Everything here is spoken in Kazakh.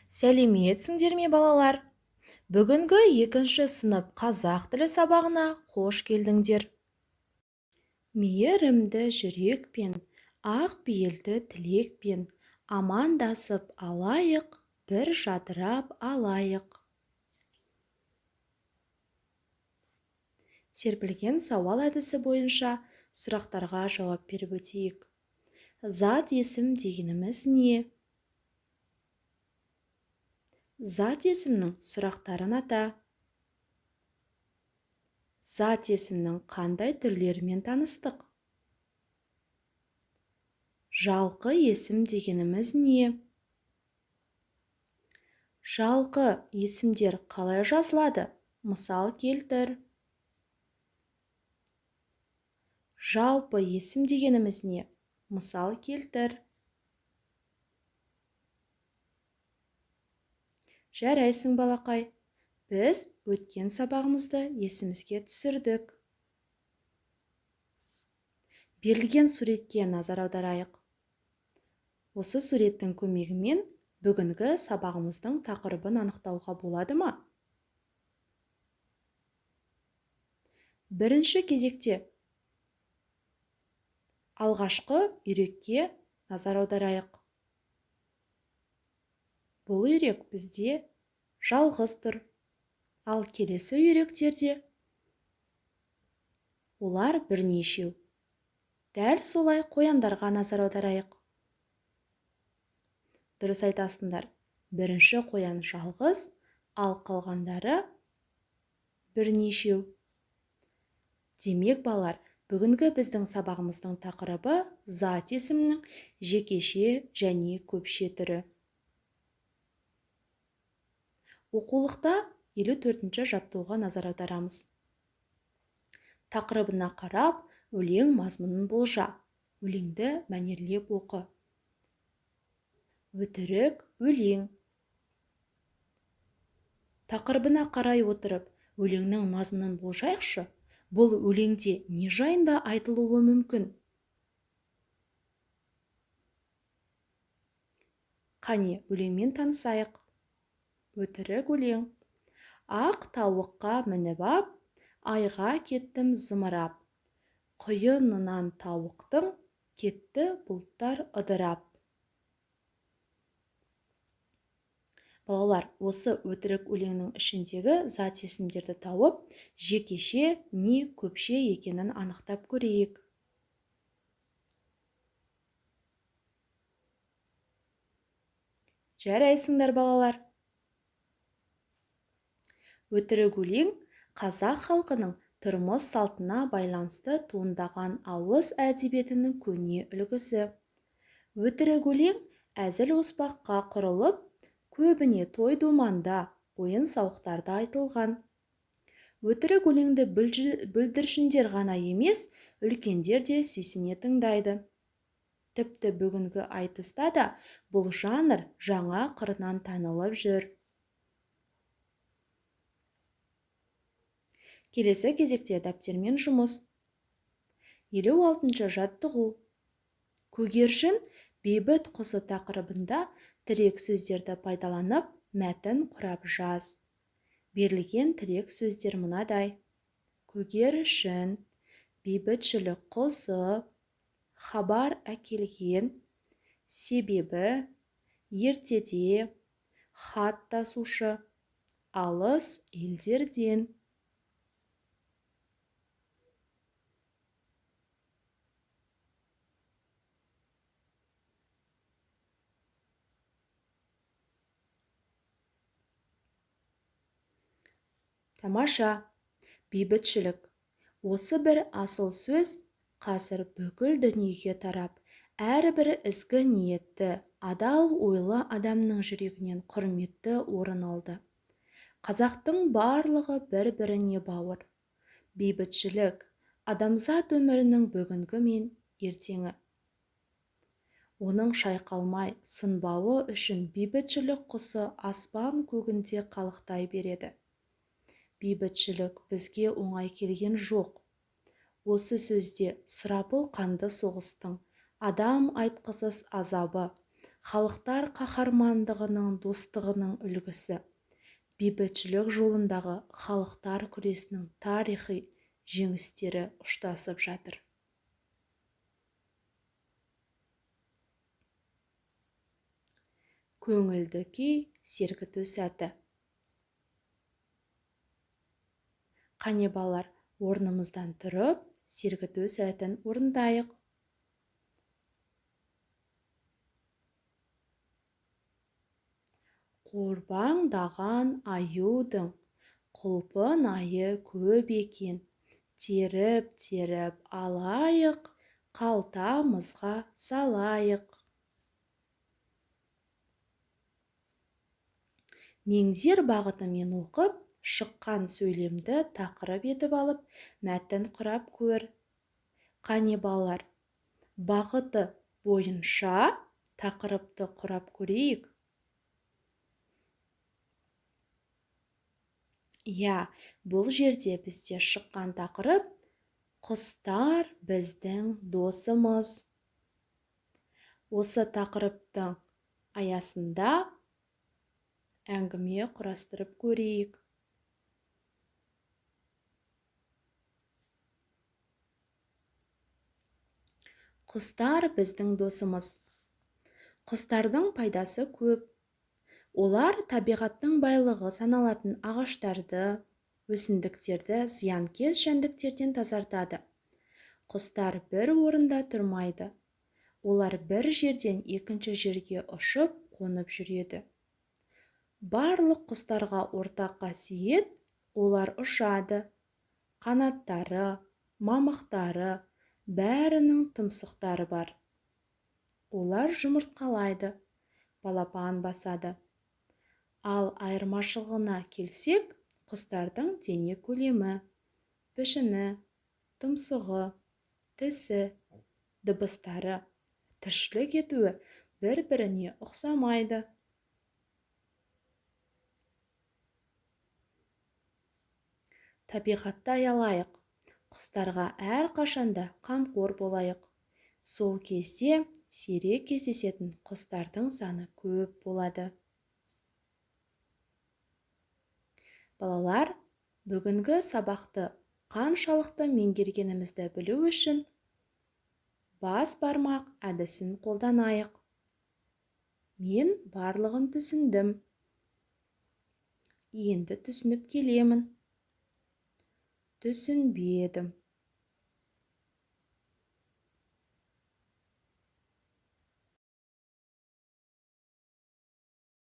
Сәлеметсіңдер ме балалар? Бүгінгі екінші сынып қазақ тілі сабағына қош келдіңдер. Мейірімді жүрекпен, ақ пейілді тілекпен амандасып алайық, бір жадырап алайық. Серпілген сауал әдісі бойынша сұрақтарға жауап беріп өтейік. Зат есім дегеніміз не? Зат есімнің сұрақтарын ата. Зат есімнің қандай түрлерімен таныстық? Жалқы есім дегеніміз не? Жалқы есімдер қалай жазылады? Мысал келтір. Жалпы есім дегеніміз не? Мысал келтір. Жарайсың балақай. Біз өткен сабағымызды есімізге түсірдік. Берілген суретке назар аударайық. Осы суреттің көмегімен бүгінгі сабағымыздың тақырыбын анықтауға болады ма? Бірінші кезекте алғашқы үйрекке назар аударайық. Бұл үйрек бізде жалғыз тұр. Ал келесі үйректерде олар бірнешеу. Дәл солай қояндарға назар аударайық. Дұрыс айтасыңдар. Бірінші қоян жалғыз, ал қалғандары бірнешеу. Демек балалар, бүгінгі біздің сабағымыздың тақырыбы зат есімнің жекеше және көпше түрі. Оқулықта 54-ші жаттығуға назар аударамыз. Тақырыбына қарап, өлең мазмұнын болжа. Өлеңді мәнерлеп оқы. Өтірік өлең. Тақырыбына қарай отырып, өлеңнің мазмұнын болжайықшы. Бұл өлеңде не жайында айтылуы мүмкін? Қане, өлеңмен танысайық. Өтірік өлең. Ақ тауыққа мініп ап, айға кеттім зымырап. Құйынынан тауықтың кетті бұлттар ыдырап. Балалар, осы өтірік өлеңнің ішіндегі зат есімдерді тауып, жекеше не көпше екенін анықтап көрейік. Жарайсыңдар балалар. Өтірік өлең қазақ халқының тұрмыс салтына байланысты туындаған ауыз әдебиетінің көне үлгісі. Өтірік өлең әзіл оспаққа құрылып, көбіне той думанда, ойын сауықтарда айтылған. Өтірік өлеңді бүлдіршіндер ғана емес, үлкендер де сүйсіне тыңдайды. Тіпті бүгінгі айтыста да бұл жанр жаңа қырынан танылып жүр. Келесі кезекте дәптермен жұмыс. 56-шы жаттығу. Көгершін бейбіт құсы тақырыбында тірек сөздерді пайдаланып, мәтін құрап жаз. Берілген тірек сөздер мынадай. Көгершін, бейбітшілік құсы, хабар әкелген, себебі, ертеде, хат тасушы, алыс елдерден. Тамаша, бейбітшілік. Осы бір асыл сөз қазір бүкіл дүниеге тарап, әрбір ізгі ниетті, адал ойлы адамның жүрегінен құрметті орын алды. Қазақтың барлығы бір-біріне бауыр. Бейбітшілік адамзат өмірінің бүгінгі мен ертеңі. Оның шайқалмай, сынбауы үшін бейбітшілік құсы аспан көгінде қалықтай береді. Бейбітшілік бізге оңай келген жоқ. Осы сөзде сұрапыл қанды соғыстың, адам айтқысыз азабы, халықтар қаһармандығының, достығының үлгісі. Бейбітшілік жолындағы халықтар күресінің тарихи жеңістері ұштасып жатыр. Көңілді күй, сергіту сәті. Қане балалар, орнымыздан тұрып, сергіту сәтін орындайық. Қорбаңдаған аюдың құлпын айы көп екен. Теріп-теріп алайық, қалтамызға салайық. Меңзер бағытымен оқып, шыққан сөйлемді тақырып етіп алып, мәтін құрап көр. Қане балалар, бағыты бойынша тақырыпты құрап көрейік. Бұл жерде бізде шыққан тақырып «Құстар біздің досымыз». Осы тақырыптың аясында әңгіме құрастырып көрейік. Құстар біздің досымыз. Құстардың пайдасы көп. Олар табиғаттың байлығы саналатын ағаштарды, өсімдіктерді зиянкес жәндіктерден тазартады. Құстар бір орында тұрмайды. Олар бір жерден екінші жерге ұшып, қонып жүреді. Барлық құстарға ортақ қасиет, олар ұшады. Қанаттары, мамықтары, бәрінің тұмсықтары бар. Олар жұмыртқалайды, балапан басады. Ал айырмашылығына келсек, құстардың дене көлемі, пішіні, тұмсығы, тісі, дыбыстары, тіршілік етуі бір-біріне ұқсамайды. Табиғатты аялайық, құстарға әрқашанда қамқор болайық. Сол кезде сирек кездесетін құстардың саны көп болады. Балалар, бүгінгі сабақты қаншалықты меңгергенімізді білу үшін бас бармақ әдісін қолданайық. Мен барлығын түсіндім. Енді түсініп келемін. Түсінбедім.